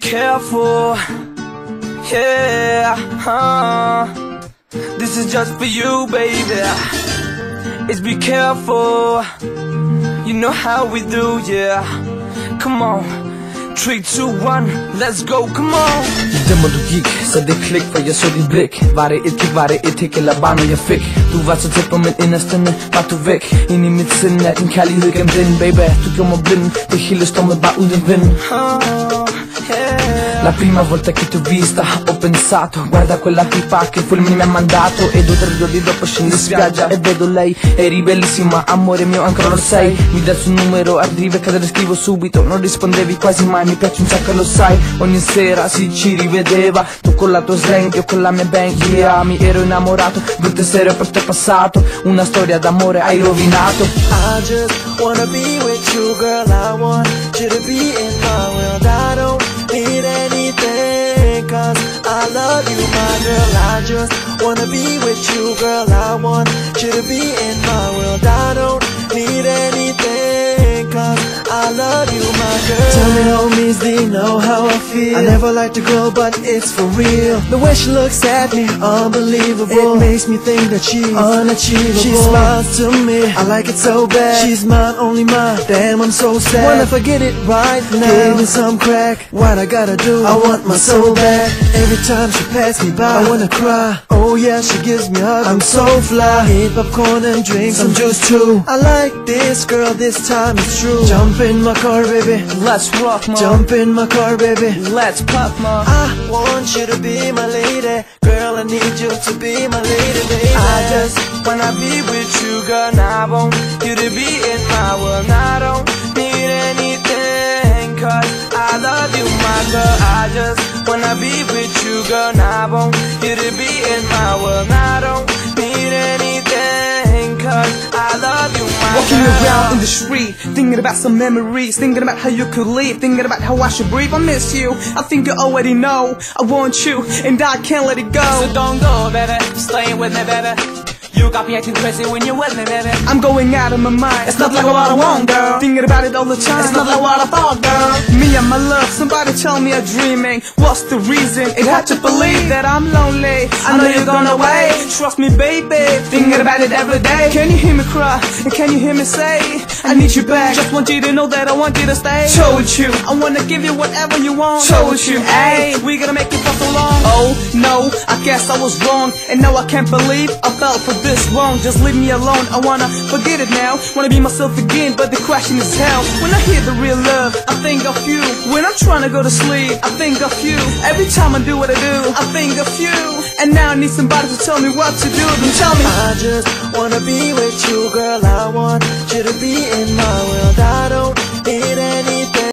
careful, yeah, this is just for you, baby. It's be careful, you know how we do, yeah. Come on, 3, 2, 1, let's go, come on. Det må du gik, så det klik, for jeg så din blik. Var det et kig, var det et hik, eller bare noget jeg fik? Du var så tæt på min inderstande, var du væk. Ind i mit sind er din kærlighed gennem den, baby. Du gjorde mig blind, det hele stormet bare uden vind. La prima volta che t'ho vista ho pensato, guarda quella tipa che fulmine mi ha mandato. E 2 o 3 giorni dopo scendo in spiaggia e vedo lei, eri bellissima, amore mio ancora lo sei. Mi dai il suo numero, arriva e cadere scrivo subito. Non rispondevi quasi mai, mi piace un sacco lo sai. Ogni sera si ci rivedeva, tu con la tua slang, io con la mia bang, yeah. Mi ero innamorato, brutte serie per te passato. Una storia d'amore hai rovinato. I just wanna be with you, girl, I want you to be in my world. I don't need anything, cause I love you, my girl. I just wanna be with you, girl, I want you to be in my world. I don't need anything, cause I love you, my girl. Tell me, homies, they know how I feel. I never liked a girl, but it's for real. The way she looks at me, unbelievable. It makes me think that she's unachievable. She smiles to me, I like it so bad. She's mine, only mine, damn, I'm so sad. Wanna forget it right now, give me some crack. What I gotta do, I want my soul back. Every time she passes me by, I wanna cry. Oh yeah, she gives me hugs, I'm so fly. Eat popcorn and drink some juice too. I like this girl, this time it's true. Jump in my car, baby, Let's rock, ma. jump in my car, baby. Let's pop, ma. I want you to be my lady. Girl, I need you to be my lady, baby. I just wanna be with you, girl. Now I want you to be in my world. Now I don't need anything, cause I love you, my girl. I just wanna be with you, girl. Now I want you to be in my world. Now I don't need anything, cause I love you, my girl. Walking around in the street, thinking about some memories, thinking about how you could leave, thinking about how I should breathe. I miss you, I think you already know. I want you, and I can't let it go. So don't go, baby, stay with me, baby. You got me acting crazy when you're with me, baby. I'm going out of my mind, it's not like what I want, girl. Thinking about it all the time, It's not like what I thought, girl. me and my love, somebody tell me I'm dreaming. What's the reason? It had to believe that I'm lonely. I know you're gonna wait. Trust me, baby. Thinking about it every day. Can you hear me cry? And can you hear me say, I need you back? Just want you to know that I want you to stay. Told you, I wanna give you whatever you want. Told you, hey, we gonna make it for so long. Oh no, I guess I was wrong, and now I can't believe I fell for this wrong. Just leave me alone. I wanna forget it now. Wanna be myself again, but the question is how. When I hear the real love, I think of you. When I'm trying to go to sleep, I think of you. Every time I do what I do, I think of you. And now I need somebody to tell me what to do. Then tell me. I just wanna be with you, girl. I want you to be in my world.